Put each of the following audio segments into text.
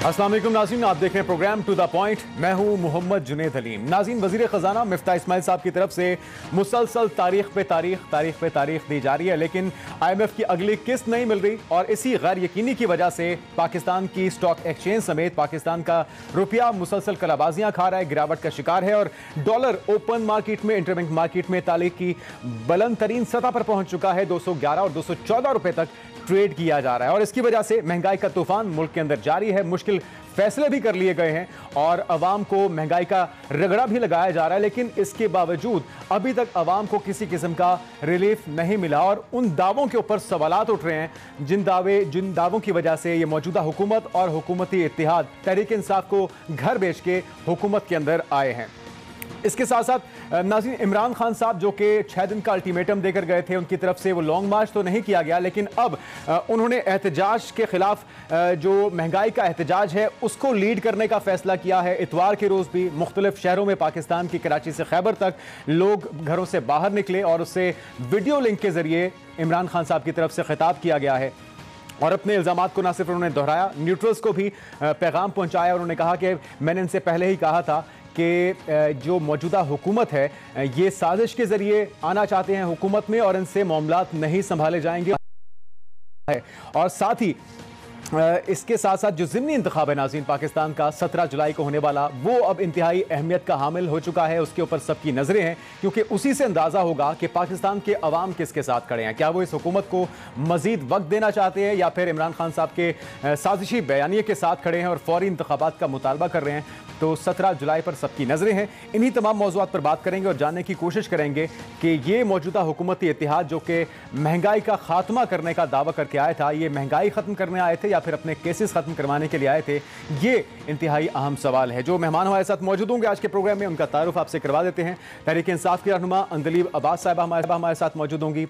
अस्सलाम वालेकुम नाज़रीन, आप देख रहे हैं प्रोग्राम टू द पॉइंट। मैं हूं मोहम्मद जुनैद हलीम। नाज़रीन, वज़ीर ख़ज़ाना मिफ्ताह इस्माइल साहब की तरफ से मुसलसल तारीख पे तारीख दी जा रही है, लेकिन IMF की अगली किस्त नहीं मिल रही और इसी गैर यकीनी की वजह से पाकिस्तान की स्टॉक एक्सचेंज समेत पाकिस्तान का रुपया मुसलसल कलाबाजियां खा रहा है, गिरावट का शिकार है और डॉलर ओपन मार्केट में, इंटरबैंक मार्केट में तारीख की बुलंद तरीन सतह पर पहुंच चुका है। 211 और 214 रुपए तक ट्रेड किया जा रहा है और इसकी वजह से महंगाई का तूफान मुल्क के अंदर जारी है। मुश्किल फैसले भी कर लिए गए हैं और अवाम को महंगाई का रगड़ा भी लगाया जा रहा है, लेकिन इसके बावजूद अभी तक अवाम को किसी किस्म का रिलीफ नहीं मिला और उन दावों के ऊपर सवालात उठ रहे हैं जिन दावों की वजह से ये मौजूदा हुकूमत और हुकूमती इत्तेहाद तहरीक इंसाफ को घर बेच के हुकूमत के अंदर आए हैं। इसके साथ साथ नाज़रीन, इमरान खान साहब जो कि 6 दिन का अल्टीमेटम देकर गए थे, उनकी तरफ से वो लॉन्ग मार्च तो नहीं किया गया, लेकिन अब उन्होंने एहतजाज के खिलाफ जो महंगाई का एहतजाज है उसको लीड करने का फैसला किया है। इतवार के रोज़ भी मुख्तलिफ शहरों में पाकिस्तान की कराची से खैबर तक लोग घरों से बाहर निकले और उससे वीडियो लिंक के जरिए इमरान खान साहब की तरफ से खिताब किया गया है और अपने इल्ज़ामात को न सिर्फ उन्होंने दोहराया, न्यूट्रल्स को भी पैगाम पहुंचाया और उन्होंने कहा कि मैंने इनसे पहले ही कहा था कि जो मौजूदा हुकूमत है ये साजिश के ज़रिए आना चाहते हैं हुकूमत में और इनसे मामलात नहीं संभाले जाएंगे। और साथ ही इसके साथ साथ जो ज़िमनी इंतखाब है नाज़रीन पाकिस्तान का 17 जुलाई को होने वाला, वो अब इंतहाई अहमियत का हामिल हो चुका है। उसके ऊपर सबकी नज़रें हैं क्योंकि उसी से अंदाज़ा होगा कि पाकिस्तान के अवाम किसके साथ खड़े हैं। क्या वो इस हुकूमत को मज़ीद वक्त देना चाहते हैं या फिर इमरान खान साहब के साजिशी बयानिए के साथ खड़े हैं और फौरी इंतखाबात का मुतालबा कर रहे हैं। तो 17 जुलाई पर सबकी नज़रें हैं। इन्हीं तमाम मौज़ूआत पर बात करेंगे और जानने की कोशिश करेंगे कि ये मौजूदा हुकूमती इत्तेहाद जो कि महंगाई का खात्मा करने का दावा करके आया था, ये महंगाई ख़त्म करने आए थे या फिर अपने केसेस ख़त्म करवाने के लिए आए थे, ये इंतहाई अहम सवाल है। जो मेहमान हमारे साथ मौजूद होंगे आज के प्रोग्राम में, उनका तारुफ आपसे करवा देते हैं। तहरीक इंसाफ की रहनुमा अंदलीब अब्बास साहबा हमारे साथ मौजूद होंगी।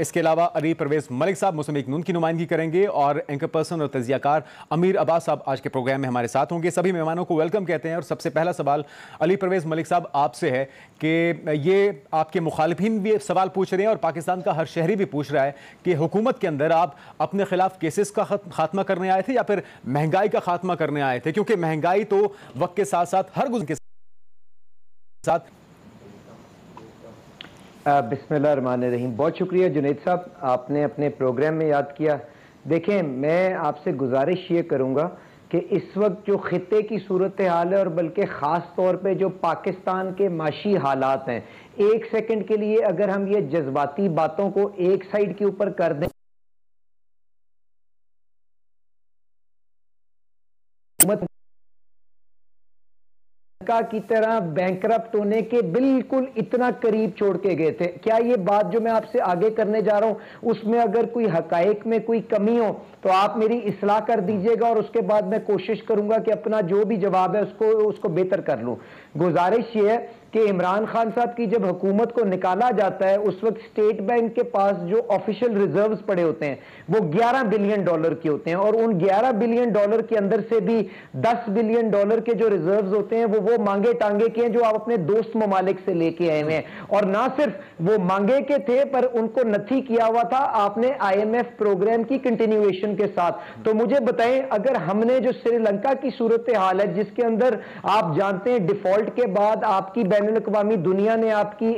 इसके अलावा अली परवेज़ मलिक साहब मुस्लिम लीग नून की नुमाइंदगी करेंगे और एंकर पर्सन और तजियाकार अमीर अब्बास साहब आज के प्रोग्राम में हमारे साथ होंगे। सभी मेहमानों को वेलकम कहते हैं और सबसे पहला सवाल अली परवेज़ मलिक साहब आपसे है कि ये आपके मुखालिफिन भी सवाल पूछ रहे हैं और पाकिस्तान का हर शहरी भी पूछ रहा है कि हुकूमत के अंदर आप अपने खिलाफ केसेस का खात्मा करने आए थे या फिर महंगाई का खात्मा करने आए थे, क्योंकि महंगाई तो वक्त के साथ साथ हर गुज़र के साथ। बिस्मिल्लाहिर्रहमानिर्रहीम। बहुत शुक्रिया जुनैद साहब, आपने अपने प्रोग्राम में याद किया। देखें, मैं आपसे गुजारिश ये करूँगा कि इस वक्त जो खित्ते की सूरत हाल है और बल्कि ख़ास तौर पे जो पाकिस्तान के माशी हालात हैं, एक सेकंड के लिए अगर हम ये जज्बाती बातों को एक साइड के ऊपर कर दें, की तरह बैंकरप्ट होने के बिल्कुल इतना करीब छोड़ के गए थे। क्या ये बात जो मैं आपसे आगे करने जा रहा हूं उसमें अगर कोई हकाइक में कोई कमी हो तो आप मेरी इस्लाह कर दीजिएगा और उसके बाद मैं कोशिश करूंगा कि अपना जो भी जवाब है उसको बेहतर कर लूं। गुजारिश ये है कि इमरान खान साहब की जब हुकूमत को निकाला जाता है उस वक्त स्टेट बैंक के पास जो ऑफिशियल रिजर्व्स पड़े होते हैं वो 11 बिलियन डॉलर के होते हैं और उन 11 बिलियन डॉलर के अंदर से भी 10 बिलियन डॉलर के जो रिजर्व्स होते हैं वो मांगे टांगे के हैं जो आप अपने दोस्त ममालिक से लेके आए हुए हैं। और ना सिर्फ वो मांगे के थे पर उनको नथी किया हुआ था आपने IMF प्रोग्राम की कंटिन्यूएशन के साथ। तो मुझे बताएं, अगर हमने जो श्रीलंका की सूरत हाल है जिसके अंदर आप जानते हैं डिफॉल्ट के बाद आपकी बैनुल-अक़वामी दुनिया ने आपकी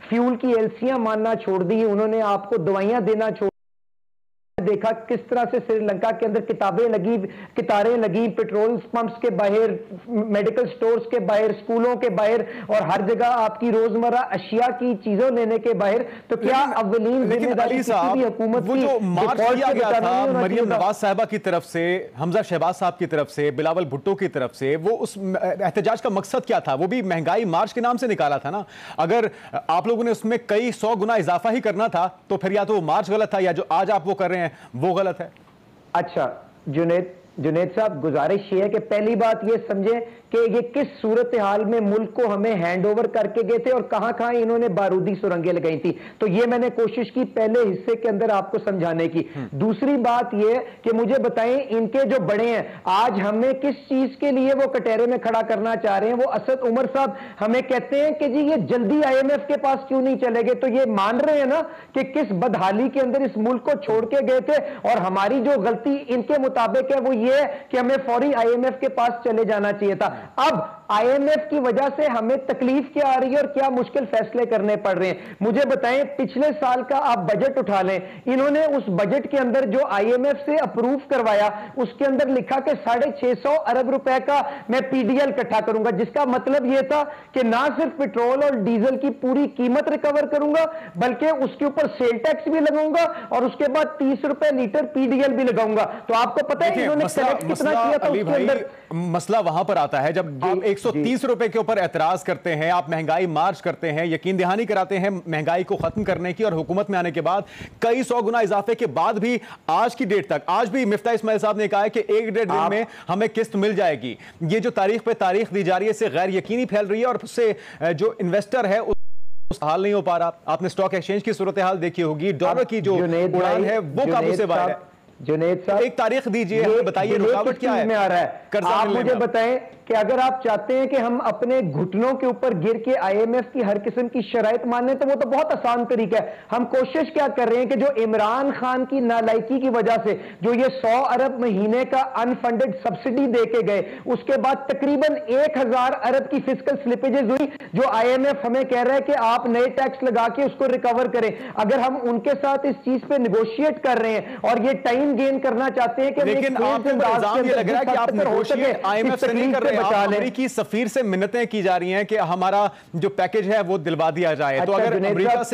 फ्यूल की एलसियां मानना छोड़ दी, उन्होंने आपको दवाइयां देना छोड़ देखा किस तरह से श्रीलंका के अंदर कितारें लगी पेट्रोल पंप्स के बाहर, मेडिकल स्टोर्स के बाहर, स्कूलों के बाहर और हर जगह आपकी रोजमर्रा अशिया की चीजों लेने के बाहर। तो क्या अव्वलीन जिम्मेदारी किसी भी हुकूमत की जो मार्च किया गया था मरियम नवाज साहिबा की तरफ से, हमजा शहबाज साहब की तरफ से, बिलावल भुट्टो की तरफ से, वो उस एहतजाज का मकसद क्या था? वो भी महंगाई मार्च के नाम से निकाला था ना। अगर आप लोगों ने उसमें कई 100 गुना इजाफा ही करना था तो फिर या तो वो मार्च गलत था या जो आज आप वो कर रहे हैं वो गलत है। अच्छा जुनैद साहब, गुजारिश ये है कि पहली बात ये समझें कि ये किस सूरत हाल में मुल्क को हमें हैंड ओवर करके गए थे और कहां कहां इन्होंने बारूदी सुरंगें लगाई थी। तो ये मैंने कोशिश की पहले हिस्से के अंदर आपको समझाने की। दूसरी बात ये कि मुझे बताएं, इनके जो बड़े हैं आज हमें किस चीज के लिए वो कटहरे में खड़ा करना चाह रहे हैं? वो असद उमर साहब हमें कहते हैं कि जी ये जल्दी IMF के पास क्यों नहीं चले गए। तो ये मान रहे हैं ना कि किस बदहाली के अंदर इस मुल्क को छोड़ के गए थे और हमारी जो गलती इनके मुताबिक है वो यह है कि हमें फौरी IMF के पास चले जाना चाहिए था। अब IMF की वजह से हमें तकलीफ क्या आ रही है और क्या मुश्किल फैसले करने पड़ रहे हैं, मुझे बताएं। पिछले साल का आप बजट उठा लें, इन्होंने उस बजट के अंदर जो IMF से अप्रूव करवाया उसके अंदर लिखा कि 650 अरब रुपए का मैं PDL इकट्ठा करूंगा, जिसका मतलब यह था कि ना सिर्फ पेट्रोल और डीजल की पूरी कीमत रिकवर करूंगा बल्कि उसके ऊपर सेल टैक्स भी लगाऊंगा और उसके बाद 30 रुपए लीटर PDL भी लगाऊंगा। तो आपको पता है इन्होंने कलेक्ट कितना किया था उसके अंदर। मसला वहां पर आता है जब 130 रुपए के ऊपर एतराज करते हैं, आप महंगाई मार्च करते हैं, यकीन दहानी कराते हैं महंगाई को खत्म करने की, और हुकूमत में आने के बाद कई 100 गुना इजाफे के बाद भी आज की डेट तक, आज भी मिफ्ता इस्माइल साहब ने कहा है कि 1-1.5 दिन में हमें किस्त मिल जाएगी। ये जो तारीख पे तारीख दी जा रही है इससे गैर यकीनी फैल रही है और उससे जो इन्वेस्टर है हाल नहीं हो पा रहा। आपने स्टॉक एक्सचेंज की सूरत हाल देखी होगी, डॉलर की जो उड़ान है वो काबू से बाहर है। जुनैद साहब, एक तारीख दीजिए, हमें बताइए रुकावट क्या है में आ रहा है। आप मुझे बताएं कि अगर आप चाहते हैं कि हम अपने घुटनों के ऊपर गिर के IMF की हर किस्म की शराइत माने तो वो तो बहुत आसान तरीका है। हम कोशिश क्या कर रहे हैं कि जो इमरान खान की नालायकी की वजह से जो ये 100 अरब महीने का अनफंडेड सब्सिडी दे के गए, उसके बाद तकरीबन 1000 अरब की फिस्कल स्लिपेजेस हुई जो IMF हमें कह रहा है कि आप नए टैक्स लगा के उसको रिकवर करें। अगर हम उनके साथ इस चीज पे निगोशिएट कर रहे हैं और ये टाइम गेन करना चाहते हैं कि लेकिन आपको इल्जाम ये लग रहा है कि आप निगोशिएट IMF से नहीं कर रहे, अमेरिकी सफीर से मिन्नतें की जा रही हैं कि हमारा जो पैकेज है वो दिलवा दिया जाए। तो अगर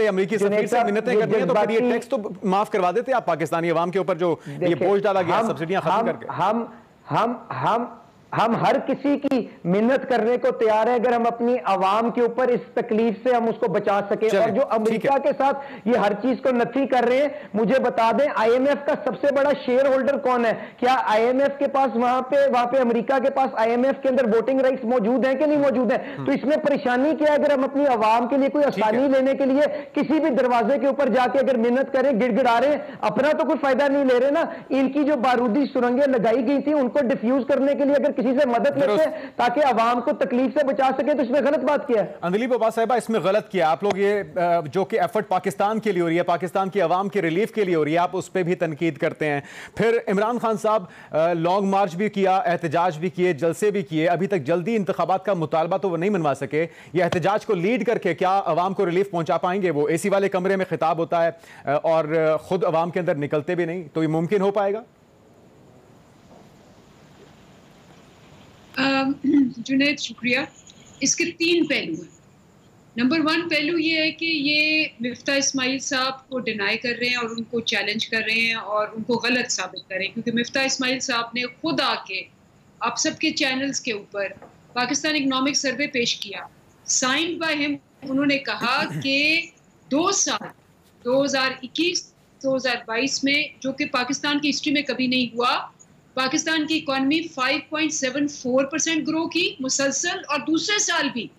अमेरिकी सफीर से मिन्नतें करनी है तो फिर ये टैक्स तो माफ करवा देते आप पाकिस्तानी अवाम के ऊपर जो ये बोझ डाला गया सब्सिडियां खत्म करके। हम हर किसी की मिन्नत करने को तैयार है अगर हम अपनी आवाम के ऊपर इस तकलीफ से हम उसको बचा सके। और जो अमेरिका के साथ ये हर चीज को नथी कर रहे हैं, मुझे बता दें IMF का सबसे बड़ा शेयर होल्डर कौन है? क्या IMF के पास वहां पे अमेरिका के पास IMF के अंदर वोटिंग राइट्स मौजूद है कि नहीं मौजूद है? तो इसमें परेशानी क्या है? अगर हम अपनी आवाम के लिए कोई आसानी लेने के लिए किसी भी दरवाजे के ऊपर जाके अगर मिन्नत करें, गिड़गिड़ा रहे हैं, अपना तो कोई फायदा नहीं ले रहे ना। इनकी जो बारूदी सुरंगें लगाई गई थी उनको डिफ्यूज करने के लिए अगर किसी से मदद लेते हैं ताकि आवाम को तकलीफ से बचा सके तो इसमें गलत बात क्या है? अंदलीब अब्बास साहिबा, इसमें गलत किया आप लोग। ये जो कि एफर्ट पाकिस्तान के लिए हो रही है, पाकिस्तान की आवाम के रिलीफ के लिए हो रही है, आप उस पर भी तनकीद करते हैं। फिर इमरान खान साहब लॉन्ग मार्च भी किया, एहतजाज भी किए, जलसे भी किए, अभी तक जल्दी इंतखाबात का मुतालबा तो वो नहीं मनवा सके। ये एहतजाज को लीड करके क्या आवाम को रिलीफ पहुंचा पाएंगे? वो AC वाले कमरे में खिताब होता है और खुद आवाम के अंदर निकलते भी नहीं, तो ये मुमकिन हो पाएगा? जुनैद, शुक्रिया। इसके 3 पहलू हैं। नंबर 1 पहलू ये है कि ये मिफ्ता इस्माइल साहब को डिनाई कर रहे हैं और उनको चैलेंज कर रहे हैं और उनको गलत साबित कर रहे हैं, क्योंकि मिफ्ता इस्माइल साहब ने खुद आके आप सबके चैनल्स के ऊपर पाकिस्तान इकनॉमिक सर्वे पेश किया, साइंड बाय हिम। उन्होंने कहा कि 2 साल 2021-2022 में, जो कि पाकिस्तान की हिस्ट्री में कभी नहीं हुआ, पाकिस्तान की इकॉनमी 5.74% ग्रो की मुसलसल, और दूसरे साल भी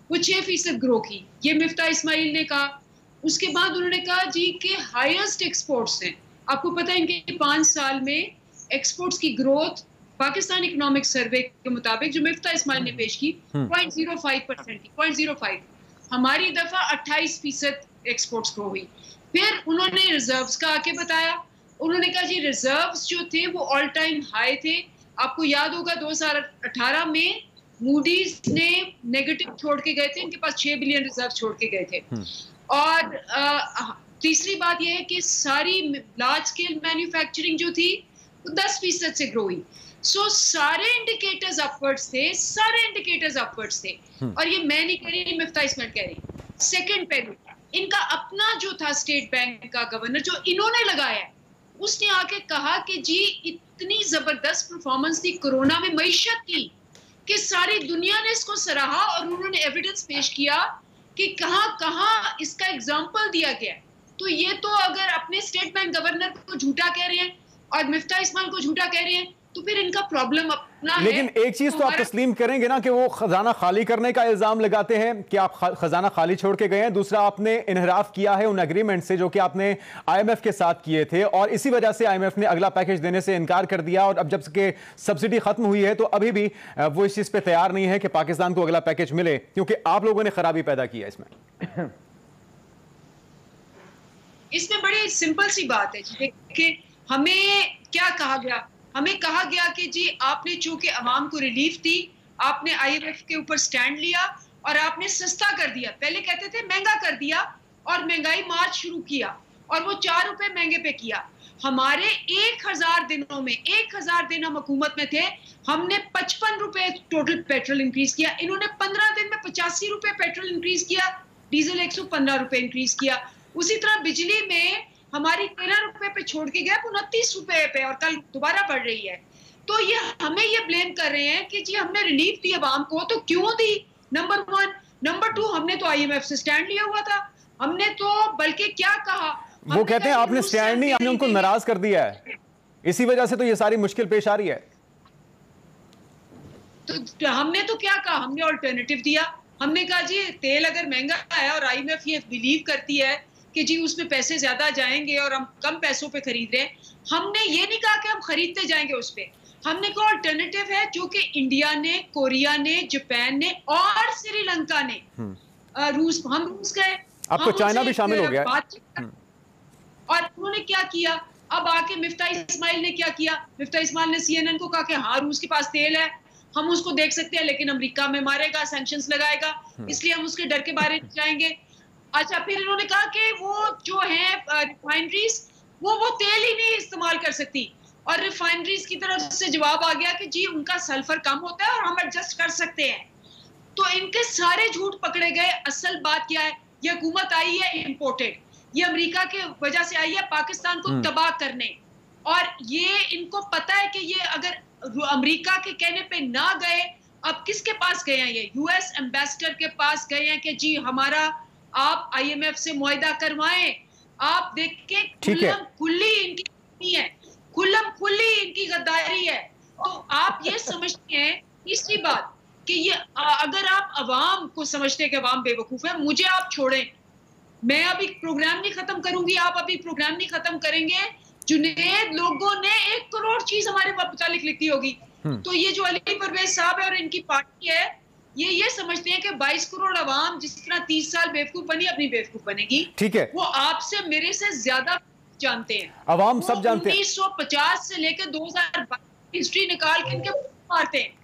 वो 6% ग्रो की। ये मिफ्ता इस्माइल ने कहा। उसके बाद उन्होंने कहा जी के हाईएस्ट एक्सपोर्ट्स हैं। आपको पता है इनके 5 साल में एक्सपोर्ट्स की ग्रोथ पाकिस्तान इकोनॉमिक सर्वे के मुताबिक जो मिफ्ता इस्माइल ने पेश की 0.05% की, 0.05। हमारी दफा 28% एक्सपोर्ट्स ग्रो हुई। फिर उन्होंने रिजर्व्स का आके बताया। उन्होंने कहा जी रिजर्व्स जो थे वो ऑल टाइम हाई थे। आपको याद होगा 2018 में मूडीज ने नेगेटिव छोड़ के गए थे, इनके पास 6 बिलियन रिजर्व छोड़ के गए थे। और तीसरी बात यह है कि सारी लार्ज स्केल मैन्युफैक्चरिंग जो थी वो 10% से ग्रो हुई। सो सारे इंडिकेटर्स अपवर्ड्स थे, सारे इंडिकेटर्स अपवर्ड्स थे। और ये मैं नहीं कह रही, मिफ्ता इस्माइल कह रही। सेकंड पहलू, इनका अपना जो था स्टेट बैंक का गवर्नर जो इन्होंने लगाया, उसने आके कहा कि जी इतनी जबरदस्त परफॉर्मेंस थी कोरोना में मईशत की कि सारी दुनिया ने इसको सराहा, और उन्होंने एविडेंस पेश किया कि कहां इसका एग्जाम्पल दिया गया। तो ये तो अगर अपने स्टेट बैंक गवर्नर को झूठा कह रहे हैं और मिफ्ता इस्माइल को झूठा कह रहे हैं तो फिर इनका प्रॉब्लम अपना है। लेकिन एक चीज तो आप तस्लीम करेंगे ना कि वो खजाना खाली करने का इल्जाम लगाते हैं कि आप खजाना खाली छोड़ के गए हैं। दूसरा, आपने इनहराफ किया है उन एग्रीमेंट से जो कि आपने IMF के साथ किए थे, और इसी वजह से IMF ने अगला पैकेज देने से इनकार कर दिया। और अब जब के सब्सिडी खत्म हुई है तो अभी भी वो इस चीज पे तैयार नहीं है कि पाकिस्तान को अगला पैकेज मिले, क्योंकि आप लोगों ने खराबी पैदा की है इसमें। इसमें बड़ी सिंपल सी बात है कि हमें क्या कहा गया, हमें कहा गया कि जी आपने चूंकि अवाम को रिलीफ दी, आपने IMF के ऊपर स्टैंड लिया और आपने सस्ता कर दिया। पहले कहते थे महंगा कर दिया और महंगाई मार्च शुरू किया और वो 4 रुपए महंगे पे किया। हमारे 1000 दिनों में 1000 दिन हम हुकूमत में थे, हमने 55 रुपए टोटल पेट्रोल इंक्रीज किया। इन्होंने 15 दिन में 85 रुपए पेट्रोल इंक्रीज किया, डीजल 115 रुपए इंक्रीज किया। उसी तरह बिजली में हमारी 13 रुपए पे छोड़ के गए 29 रुपए पे और कल दोबारा बढ़ रही है। तो ये हमें ये ब्लेम कर रहे हैं कि जी हमने रिलीफ दी अवाम को, तो क्यों दी? नंबर 1। नंबर 2, हमने तो IMF से स्टैंड लिया हुआ था। हमने तो बल्कि क्या कहा, वो कहते हैं आपने स्टैंड नहीं, आपने उनको नाराज कर दिया है, इसी वजह से तो ये सारी मुश्किल पेश आ रही है। तो हमने तो क्या कहा, हमने ऑल्टरनेटिव दिया। हमने कहा जी तेल अगर महंगा है और IMF ये बिलीव करती है कि जी उसमें पैसे ज्यादा जाएंगे और हम कम पैसों पे खरीद रहे हैं, हमने ये नहीं कहा कि हम खरीदते जाएंगे उस पे। हमने कहा ऑल्टरनेटिव है जो कि इंडिया ने, कोरिया ने, जापान ने और श्रीलंका ने, रूस, हम रूस गए, अब तो चाइना भी शामिल हो गया। और उन्होंने क्या किया, अब आके मिफ्ता इस्माइल ने क्या किया, मिफ्ता इस्माइल ने CNN को कहा कि हाँ रूस के पास तेल है, हम उसको देख सकते हैं, लेकिन अमेरिका में मारेगा, सैंक्शंस लगाएगा, इसलिए हम उसके डर के बारे में जाएंगे। अच्छा, फिर इन्होंने कहा कि वो जो है रिफाइनरीज वो तेल ही नहीं इस्तेमाल कर सकती, और रिफाइनरीज की तरफ से जवाब आ गया कि जी उनका सल्फर कम होता है और हम एडजस्ट कर सकते हैं। तो इनके सारे झूठ पकड़े गए। असल बात क्या है, ये हुकूमत आई है इंपोर्टेड, ये अमेरिका के वजह से आई है पाकिस्तान को तबाह करने, और ये इनको पता है कि ये अगर अमेरिका के कहने पे ना गए, अब किसके पास गए हैं? ये US एम्बेसडर के पास गए हैं कि जी हमारा आप IMF से मुआहिदा करवाएं। आप देखें खुल्लम खुल्ली इनकी है, खुल्लम खुल्ली इनकी गद्दारी है। तो आप ये समझते हैं, तीसरी बात कि ये अगर आप अवाम को समझते हैं कि अवाम बेवकूफ है, मुझे आप छोड़ें, मैं अभी प्रोग्राम नहीं खत्म करूंगी, आप अभी प्रोग्राम नहीं खत्म करेंगे, जुनेद लोगों ने 1 करोड़ चीज हमारे मुतालिक लिखी होगी। तो ये जो अली परवेज साहब है और इनकी पार्टी है, ये समझते हैं कि 22 करोड़ अवाम जिस तरह 30 साल बेवकूफ बनी, अपनी बेवकूफ बनेगी। ठीक है, वो आपसे मेरे से ज्यादा जानते हैं, अवाम सब जानते हैं। 1950 से लेकर 2022 हिस्ट्री निकाल के इनके मारते हैं।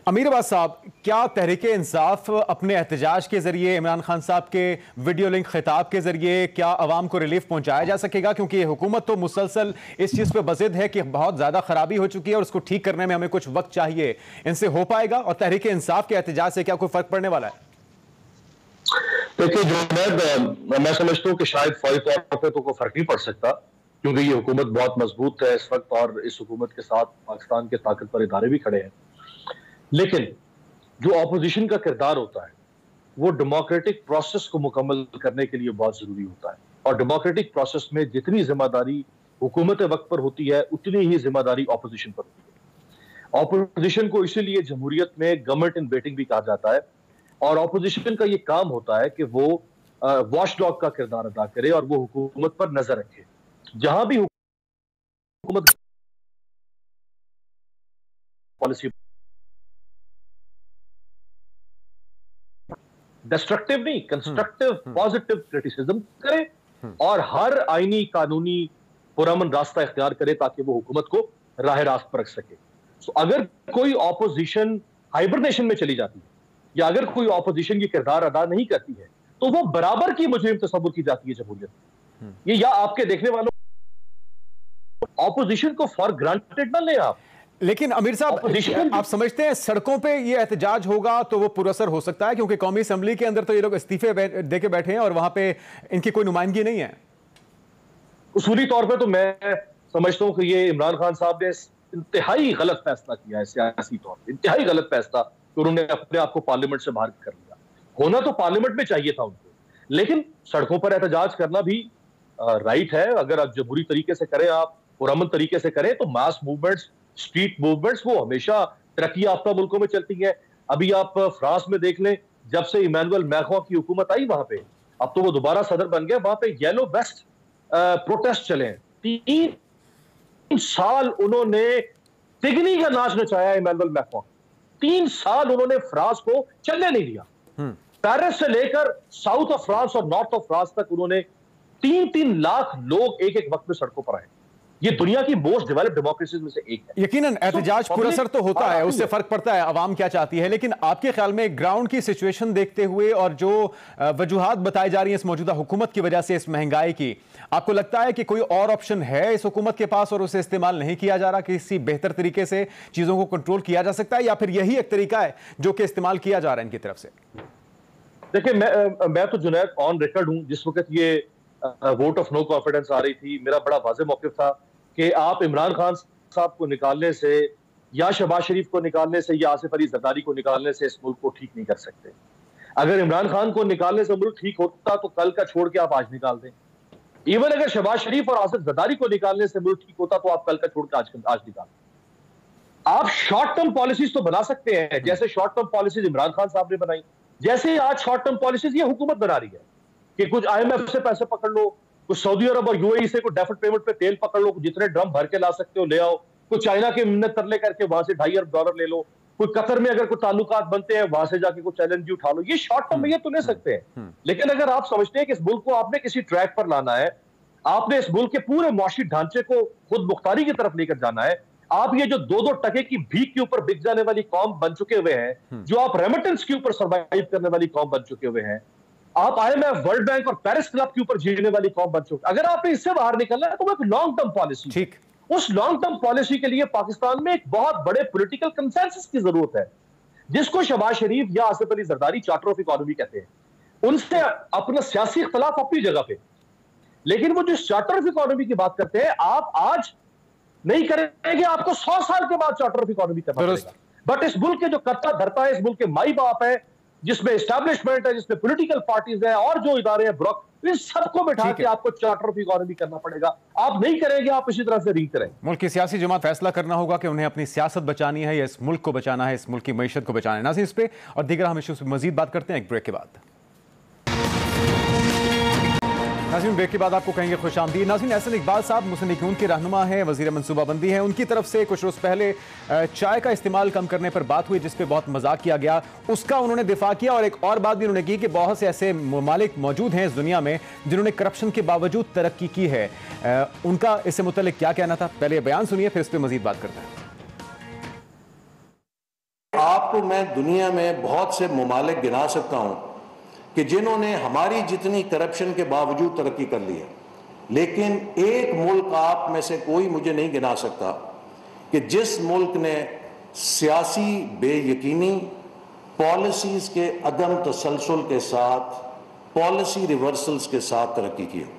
अमीर अब्बास साहब, क्या तहरीके इंसाफ अपने एहतजाज के जरिए, इमरान खान साहब के वीडियो लिंक खिताब के जरिए, क्या अवाम को रिलीफ पहुंचाया जा सकेगा? क्योंकि ये हुकूमत तो मुसलसल इस चीज़ पे बज़िद है कि बहुत ज़्यादा खराबी हो चुकी है और उसको ठीक करने में हमें कुछ वक्त चाहिए। इनसे हो पाएगा? और तहरीके इंसाफ के एहतजाज से क्या कोई फ़र्क पड़ने वाला है? देखिए जुनैद, मैं समझता हूँ कि शायद फौरी तौर पर तो कोई फ़र्क नहीं पड़ सकता, क्योंकि ये हुकूमत बहुत मजबूत है इस वक्त, और इस हुकूमत के साथ पाकिस्तान के ताकतवर इदारे भी खड़े हैं। लेकिन जो ऑपोजिशन का किरदार होता है वो डेमोक्रेटिक प्रोसेस को मुकम्मल करने के लिए बहुत जरूरी होता है, और डेमोक्रेटिक प्रोसेस में जितनी जिम्मेदारी हुकूमत वक्त पर होती है उतनी ही जिम्मेदारी ऑपोजिशन पर होती है। ऑपोजिशन को इसीलिए जमहूरियत में गवर्नमेंट इन वेटिंग भी कहा जाता है, और ऑपोजिशन का ये काम होता है कि वो वॉचडॉग का किरदार अदा करे और वो हुकूमत पर नजर रखे। जहां भी हुकूमत पॉलिसी डिस्ट्रक्टिव नहीं, कंस्ट्रक्टिव पॉजिटिव क्रिटिसिज्म करे और हर आईनी कानूनी पुरअमन रास्ता इख्तियार करे ताकि वो हुकूमत को राह रास्त पर रख सके। तो अगर कोई ऑपोजिशन हाइबरनेशन में चली जाती है या अगर कोई ऑपोजिशन ये किरदार अदा नहीं करती है तो वो बराबर की मुजरिम तस्वुर की जाती है जमहूरियत में। ये या आपके देखने वालों ऑपोजिशन को फॉर ग्रांटेड ना ले आप। लेकिन अमीर साहब, आप समझते हैं सड़कों पे ये एहतजाज होगा तो वो पुरअसर हो सकता है? क्योंकि कौमी असेंबली के अंदर तो ये लोग इस्तीफे दे के बैठे हैं और वहां पे इनकी कोई नुमाइंदगी नहीं है। उसूली तौर पे तो मैं समझता हूं कि ये इमरान खान साहब ने इंतहाई गलत फैसला किया है, सियासी तौर पर इंतहाई गलत फैसला कि उन्होंने अपने आप को पार्लियामेंट से बाहर कर लिया। होना तो पार्लियामेंट में चाहिए था उनको, लेकिन सड़कों पर एहतजाज करना भी राइट है। अगर आप जमहूरी तरीके से करें, आप पुरअमन तरीके से करें, तो मास मूवमेंट्स, स्ट्रीट मूवमेंट्स वो हमेशा तरक्की याफ्ता मुल्कों में चलती है। अभी आप फ्रांस में देख लें, जब से इमैनुअल मैक्रों की हुकूमत आई वहां पे, अब तो वो दोबारा सदर बन गए, वहां पे येलो वेस्ट प्रोटेस्ट चले। 3 साल उन्होंने तिगनी का नाच नचाया इमैनुअल मैक्रों। 3 साल उन्होंने फ्रांस को चलने नहीं दिया। पेरिस से लेकर साउथ ऑफ फ्रांस और नॉर्थ ऑफ फ्रांस तक उन्होंने 3-3 लाख लोग एक एक वक्त में सड़कों पर आए। ये दुनिया की मोस्ट डेवलप्ड डेमोक्रेसीज में से एक है। यकीनन एहतजाज पुरअसर तो होता है, उससे फर्क पड़ता है अवाम क्या चाहती है, लेकिन आपके ख्याल में ग्राउंड की सिचुएशन देखते हुए और जो वजूहात बताई जा रही है इस मौजूदा हुकूमत की वजह से, इस महंगाई की, आपको लगता है कि कोई और ऑप्शन है इस हुकूमत के पास और उसे इस्तेमाल नहीं किया जा रहा, किसी बेहतर तरीके से चीजों को कंट्रोल किया जा सकता है, या फिर यही एक तरीका है जो कि इस्तेमाल किया जा रहा है इनकी तरफ से? देखिए, मैं तो जुनैद ऑन रिकॉर्ड हूं, जिस वक्त ये वोट ऑफ नो कॉन्फिडेंस आ रही थी, मेरा बड़ा वाज़ेह मौक़िफ़ था कि आप इमरान खान साहब को निकालने से या शहबाज शरीफ को निकालने से या आसिफ अली जरदारी को निकालने से इस मुल्क को ठीक नहीं कर सकते। अगर इमरान खान को निकालने से मुल्क ठीक होता तो कल का छोड़ के आप आज निकाल दें। इवन अगर शहबाज शरीफ और आसिफ जरदारी को निकालने से मुल्क ठीक होता तो आप कल का छोड़ के आज निकाल दें। आप शॉर्ट टर्म पॉलिसीज तो बना सकते हैं, जैसे short term policies Imran Khan साहब ने बनाई, जैसे आज शॉर्ट टर्म पॉलिसीज ये हुकूमत बना रही है कि कुछ IMF से पैसे पकड़ लो, कुछ सऊदी अरब और UAE से कुछ डेफर्ड पेमेंट पे तेल पकड़ लो, जितने ड्रम भर के ला सकते हो ले आओ, कुछ चाइना के मिन्नत तरले करके वहां से $2.5 अरब ले लो, कोई कतर में अगर कुछ ताल्लुकात बनते हैं वहां से जाके कुछ LNG उठा लो। ये शॉर्ट टर्म में ये तो ले सकते हैं, लेकिन अगर आप समझते हैं कि इस मुल्क को आपने किसी ट्रैक पर लाना है, आपने इस मुल्क के पूरे मुआशी ढांचे को खुद मुख्तारी की तरफ लेकर जाना है, आप ये जो 2-2 टके की भीख के ऊपर बिक जाने वाली कौम बन चुके हुए हैं, जो आप रेमिटेंस के ऊपर सर्वाइव करने वाली कौम बन चुके हुए हैं, आप IMF, वर्ल्ड बैंक और पेरिस क्लब के ऊपर जीने वाली कौम बन चुके, अगर आपने इससे बाहर निकलना है तो वो एक लॉन्ग टर्म पॉलिसी, ठीक, उस लॉन्ग टर्म पॉलिसी के लिए पाकिस्तान में एक बहुत बड़े पॉलिटिकल कंसेंसस की जरूरत है, जिसको शहबाज शरीफ या Asif Ali Zardari charter of economy कहते हैं। उनसे अपना सियासी इख्तलाफ अपनी जगह पे, लेकिन वो जो चार्टर ऑफ इकोनॉमी की बात करते हैं, आप आज नहीं करेंगे, आपको 100 साल के बाद चार्टर ऑफ इकोनॉमी करना पड़ेगा। बट इस मुल्क के जो करता धरता है, इस मुल्क के माई बाप है, जिसमें एस्टैब्लिशमेंट है, जिसमें पॉलिटिकल पार्टीज है और जो इदारे हैं ब्लॉक, इन सबको बिठा के आपको चार्टर ऑफ इकोनॉमी करना पड़ेगा। आप नहीं करेंगे, आप इसी तरह से रीड करेंगे। मुल्क की सियासी जमात फैसला करना होगा कि उन्हें अपनी सियासत बचानी है या इस मुल्क को बचाना है, इस मुल्क की मईशत को बचाना है। नाज़रीन, इस पे और दीगर हम इश्यूज पे मजीद बात करते हैं एक ब्रेक के बाद। नाज़रीन, ब्रेक के बाद आपको कहेंगे खुशामदीद। नाज़रीन, एहसन इकबाल साहब मुस्लिम लीग नून के रहनुमा हैं, वज़ीर मनसूबाबंदी हैं। उनकी तरफ से कुछ रोज़ पहले चाय का इस्तेमाल कम करने पर बात हुई, जिस पे बहुत मजाक किया गया, उसका उन्होंने दिफा किया। और एक और बात भी उन्होंने की कि बहुत से ऐसे ममालिक मौजूद हैं इस दुनिया में जिन्होंने करप्शन के बावजूद तरक्की की है। उनका इससे मुतल्लिक क्या कहना था, पहले ये बयान सुनिए, फिर इस पर मजीद बात करते हैं। आपको मैं दुनिया में बहुत से ममालिक गिना सकता हूं कि जिन्होंने हमारी जितनी करप्शन के बावजूद तरक्की कर ली है, लेकिन एक मुल्क आप में से कोई मुझे नहीं गिना सकता कि जिस मुल्क ने सियासी बेयकीनी, पॉलिसीज के अदम तसलसल के साथ, पॉलिसी रिवर्सल्स के साथ तरक्की की हो।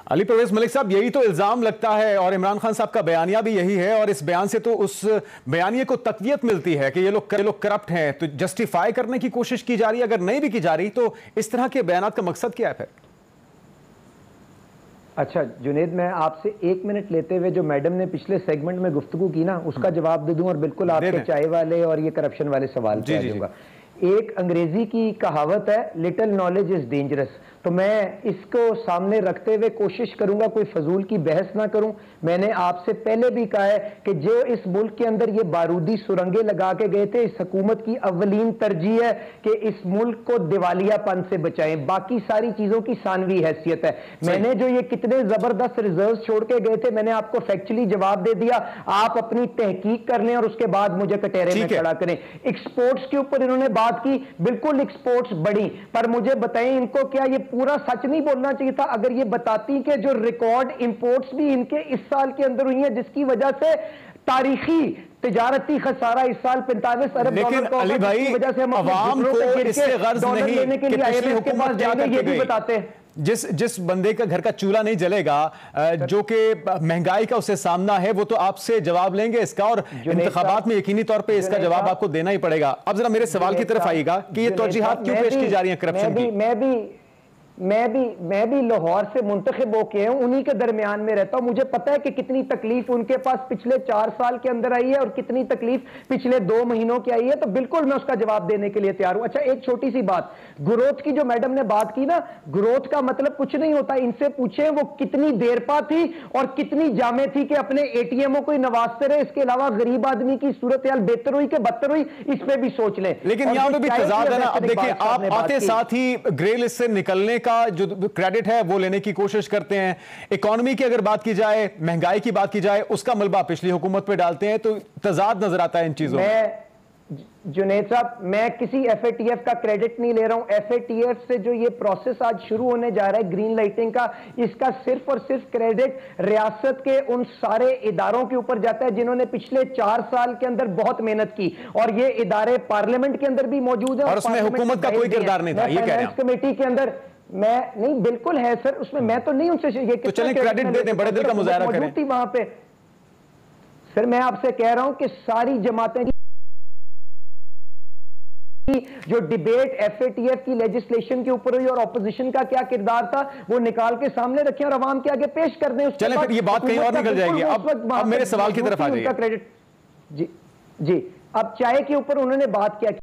अली परवेज मलिक साहब, यही तो इल्जाम लगता है और इमरान खान साहब का बयानिया भी यही है, और इस बयान से तो उस बयानिए को तकवीयत मिलती है कि ये लोग करप्ट हैं, तो जस्टिफाई करने की कोशिश की जा रही है। अगर नहीं भी की जा रही तो इस तरह के बयानात का मकसद क्या है फिर? अच्छा जुनेद, मैं आपसे 1 मिनट लेते हुए जो मैडम ने पिछले सेगमेंट में गुफ्तगू की ना, उसका जवाब दे दूं और बिल्कुल आपके चाय वाले और ये करप्शन वाले सवाल पे आ जाऊंगा। एक अंग्रेजी की कहावत है, लिटिल नॉलेज इज डेंजरस। तो मैं इसको सामने रखते हुए कोशिश करूंगा कोई फजूल की बहस ना करूं। मैंने आपसे पहले भी कहा है कि जो इस मुल्क के अंदर ये बारूदी सुरंगें लगा के गए थे, इस हुकूमत की अव्वलीन तरजीह है कि इस मुल्क को दिवालियापन से बचाएं, बाकी सारी चीजों की सानवी हैसियत है। मैंने जो ये कितने जबरदस्त रिजर्व छोड़ के गए थे, मैंने आपको फैक्चुअली जवाब दे दिया। आप अपनी तहकीक कर लें और उसके बाद मुझे कटहरे में खड़ा करें। एक्सपोर्ट्स के ऊपर इन्होंने बात की, बिल्कुल एक्सपोर्ट्स बढ़ी, पर मुझे बताएं इनको क्या ये पूरा सच नहीं बोलना चाहिए था? अगर ये बताती कि जो रिकॉर्ड इंपोर्ट्स भी इनके इस साल के अंदर हुई है, जिसकी वजह से तारीखी तिजारती खसारा इस साल 45 अरब डॉलर का, अली भाई, वजह से हम अवाम को इससे गर्ज नहीं लेने के लिए IMF के पास जाएंगे, ये भी बताते हैं। जिस बंदे का घर का चूल्हा नहीं जलेगा, जो कि महंगाई का उसे सामना है, वो तो आपसे जवाब लेंगे इसका, और इंतखाबात में यकीनी तौर पे इसका जवाब आपको देना ही पड़ेगा। अब जरा मेरे सवाल की तरफ आइएगा कि ये तौजीहात क्यों पेश की जा रही है करप्शन की? मैं भी लाहौर से मुंतखब होके हूं, उन्हीं के दरमियान में रहता हूं। मुझे पता है कि कितनी तकलीफ उनके पास पिछले 4 साल के अंदर आई है और कितनी तकलीफ पिछले 2 महीनों की आई है, तो बिल्कुल मैं उसका जवाब देने के लिए तैयार हूं। अच्छा, एक छोटी सी बात, ग्रोथ की जो मैडम ने बात की ना, ग्रोथ का मतलब कुछ नहीं होता। इनसे पूछे वो कितनी देरपा थी और कितनी जामे थी कि अपने ATMओं को ही नवाजते रहे। इसके अलावा गरीब आदमी की सूरत हाल बेहतर हुई कि बदतर हुई, इस पे भी सोच लें। लेकिन यहां पे भी तजाद है ना। अब देखिए, आप आते साथ ही ग्रे लिस्ट से निकलने का जो क्रेडिट है वो लेने की कोशिश करते हैं। इकोनॉमी की अगर बात की जाए, महंगाई की बात की जाए, उसका मलबा पिछली हुकूमत पे डालते हैं। तो तजाद नजर आता है इन चीजों में। जुनेद साहब, मैं किसी एफएटीएफ का क्रेडिट नहीं ले रहा हूं। एफएटीएफ से जो ये प्रोसेस आज शुरू होने जा रहा है ग्रीन लाइटिंग का, इसका सिर्फ और सिर्फ क्रेडिट रियासत के उन सारे इदारों के ऊपर जाता है जिन्होंने पिछले 4 साल के अंदर बहुत मेहनत की, और ये इदारे पार्लियामेंट के अंदर भी मौजूद है और उसमें हुकूमत का कोई किरदार नहीं था, ये कह रहे हैं कमेटी के अंदर। मैं नहीं, बिल्कुल है सर, उसमें मैं तो नहीं उनसे ये तो चलें क्रेडिट दे दें, बड़े दिल का मुजाहरा करें वहां पे। सर मैं आपसे कह रहा हूं कि सारी जमातें जो डिबेट एफएटीएफ की लेजिस्लेशन के ऊपर हुई और ऑपोजिशन का क्या किरदार था वो निकाल के सामने रखें और अवाम के आगे पेश कर दें। चलें फिर ये बात कहीं और निकल जाएगी। अब मेरे सवाल की तरफ आ जाइए। क्रेडिट जी अब चाय के ऊपर उन्होंने बात क्या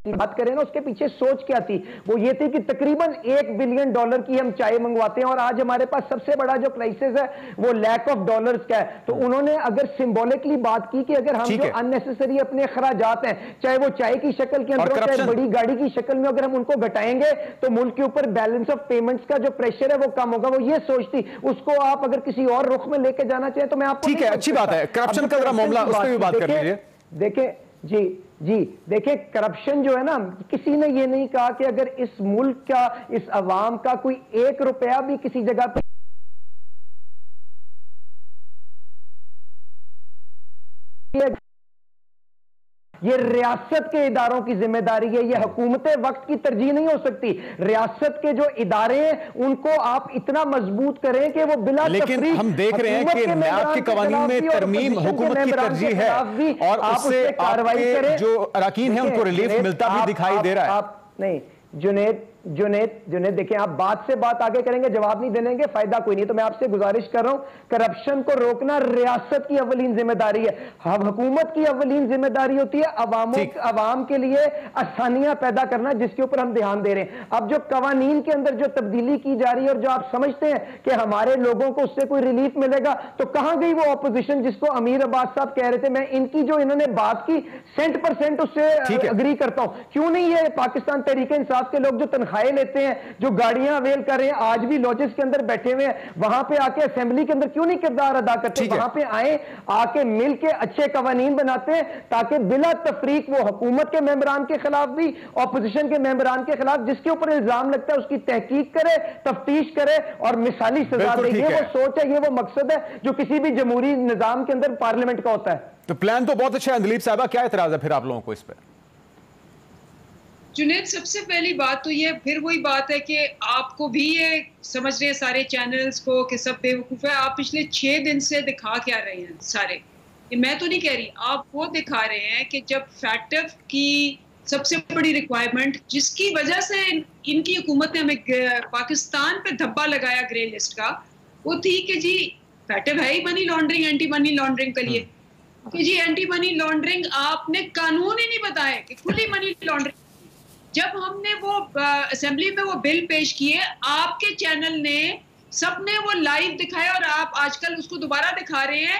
बात करें ना, उसके पीछे सोच क्या थी? वो ये थी कि तकरीबन $1 बिलियन की हम चाय मंगवाते हैं और आज हमारे पास सबसे बड़ा जो क्राइसिस है वो लैक ऑफ डॉलर्स का है। तो उन्होंने अगर सिंबॉलिकली बात की कि अगर हम जो अननेसेसरी अपने खराजात हैं, चाहे वो चाय की शक्ल के अंदर हो, चाहे बड़ी गाड़ी की शक्ल में, अगर हम उनको घटाएंगे तो मुल्क के ऊपर बैलेंस ऑफ पेमेंट्स का जो प्रेशर है वो कम होगा। वो ये सोचती, उसको आप अगर किसी और रुख में लेके जाना चाहे तो मैं आपको ठीक है, अच्छी बात है। करप्शन का मामला, उस पर भी बात कर लीजिए। देखें जी देखिए, करप्शन जो है ना, किसी ने ये नहीं कहा कि अगर इस मुल्क का, इस अवाम का कोई 1 रुपया भी किसी जगह पे ये रियासत के इदारों की जिम्मेदारी है। ये हुकूमत वक्त की तरजीह नहीं हो सकती। रियासत के जो इदारे हैं उनको आप इतना मजबूत करें कि वो बिला, लेकिन हम देख रहे हैं कि न्याब के कवानीन में तरमीम हुकूमत की तरजीह है और उससे आपके जो अरकान हैं उनको रिलीफ मिलता भी दिखाई दे रहा है। आप नहीं, जुनेद देखिए, आप बात से बात आगे करेंगे, जवाब नहीं देंगे, फायदा कोई नहीं। तो मैं आपसे गुजारिश कर रहा हूं, करप्शन को रोकना रियासत की अव्वलीन जिम्मेदारी है। हम हुकूमत की अव्वलीन जिम्मेदारी होती है अवाम के लिए आसानियां पैदा करना, जिसके ऊपर हम ध्यान दे रहे हैं। अब जो कवानीन के अंदर जो तब्दीली की जा रही है और जो आप समझते हैं कि हमारे लोगों को उससे कोई रिलीफ मिलेगा, तो कहां गई वो ऑपोजिशन जिसको अमीर अब्बास साहब कह रहे थे? मैं इनकी जो इन्होंने बात की 100% उससे अग्री करता हूं। क्यों नहीं ये पाकिस्तान तहरीक इंसाफ के लोग जो तनख्वाहें लेते हैं, जो गाड़ियां अवेल कर रहे हैं, आज भी लॉजेस के अंदर बैठे हुए हैं, वहां पे आके असेंबली के अंदर क्यों नहीं किरदार अदा करते? वहां पे आए, आके मिल के अच्छे कवानीन बनाते हैं ताकि बिला तफरीक वो हुकूमत के मेंबरान के खिलाफ भी, ऑपोजिशन के मेंबरान के खिलाफ जिसके ऊपर इल्जाम लगता है उसकी तहकीक करे, तफ्तीश करे और मिसाली सजा दे। ये वो सोच है, ये वो मकसद है जो किसी भी जमहूरी निजाम के अंदर पार्लियामेंट का होता है। तो प्लान तो बहुत अच्छा है। दिलीप साहबा, क्या एतराज है फिर आप लोगों को इस पर? जुनेद, सबसे पहली बात तो ये फिर वही बात है कि आपको भी ये समझ रहे हैं सारे चैनल्स को कि सब बेवकूफ़ है। आप पिछले 6 दिन से दिखा क्या रहे हैं सारे, ये मैं तो नहीं कह रही, आप वो दिखा रहे हैं कि जब फैक्टिव की सबसे बड़ी रिक्वायरमेंट जिसकी वजह से इनकी हुकूमत ने हमें पाकिस्तान पे धब्बा लगाया ग्रे लिस्ट का, वो थी कि जी फैक्टिव है ही money laundering, anti money laundering के लिए, कि जी एंटी मनी लॉन्ड्रिंग आपने कानून ही नहीं बताए कि खुली मनी लॉन्ड्रिंग। जब हमने वो असेंबली में वो बिल पेश किए, आपके चैनल ने सबने वो लाइव दिखाया और आप आजकल उसको दोबारा दिखा रहे हैं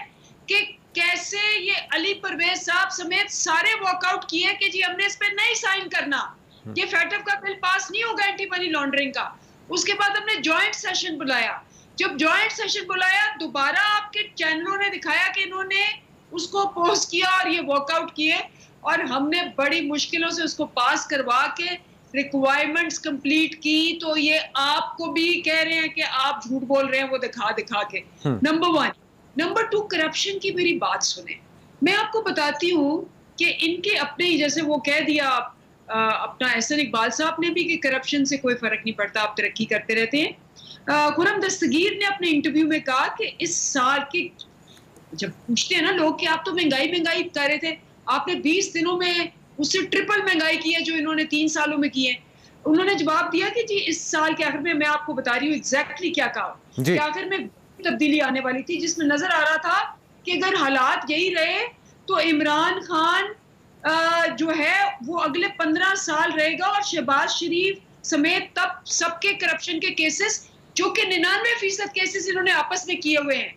कि कैसे ये अली परवेज साहब समेत सारे वॉकआउट किए कि जी हमने इस पे नहीं साइन करना, ये फैक्टिव का बिल पास नहीं होगा एंटी मनी लॉन्ड्रिंग का। उसके बाद हमने जॉइंट सेशन बुलाया, जब जॉइंट सेशन बुलाया दोबारा आपके चैनलों ने दिखाया कि इन्होंने उसको पोस्ट किया और ये वॉकआउट किए, और हमने बड़ी मुश्किलों से उसको पास करवा के रिक्वायरमेंट्स कंप्लीट की। तो ये आपको भी कह रहे हैं कि आप झूठ बोल रहे हैं वो दिखा के। नंबर 1। नंबर 2, करप्शन की मेरी बात सुने। मैं आपको बताती हूँ कि इनके अपने ही, जैसे वो कह दिया अपना एहसन इकबाल साहब ने भी कि करप्शन से कोई फर्क नहीं पड़ता, आप तरक्की करते रहते हैं। खुरम दस्तगीर ने अपने इंटरव्यू में कहा कि इस साल की, जब पूछते हैं ना लोग कि आप तो महंगाई कर रहे थे, आपने 20 दिनों में उससे ट्रिपल महंगाई की है जो इन्होंने 3 सालों में की है। उन्होंने जवाब दिया कि जी इस साल के आखिर में, मैं आपको बता रही हूँ एग्जैक्टली क्या कहा, कि आखिर में तब्दीली आने वाली थी जिसमें नजर आ रहा था कि अगर हालात यही रहे तो इमरान खान जो है वो अगले 15 साल रहेगा और शहबाज शरीफ समेत तब सबके करप्शन के केसेस, जो कि 99% केसेस इन्होंने आपस में किए हुए हैं,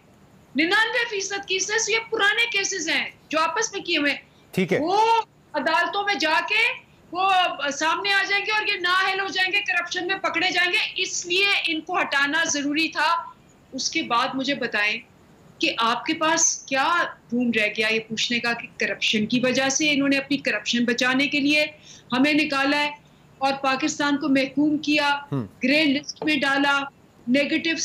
99% केसेस ये पुराने केसेस हैं जो आपस में किए हुए हैं, ठीक है, वो अदालतों में जाके वो सामने आ जाएंगे और ये नाअहल हो जाएंगे, करप्शन में पकड़े जाएंगे, इसलिए इनको हटाना जरूरी था। उसके बाद मुझे बताएं कि आपके पास क्या रूम रह गया ये पूछने का कि करप्शन की वजह से इन्होंने अपनी करप्शन बचाने के लिए हमें निकाला है और पाकिस्तान को महकूम किया, ग्रे लिस्ट में डाला, नेगेटिव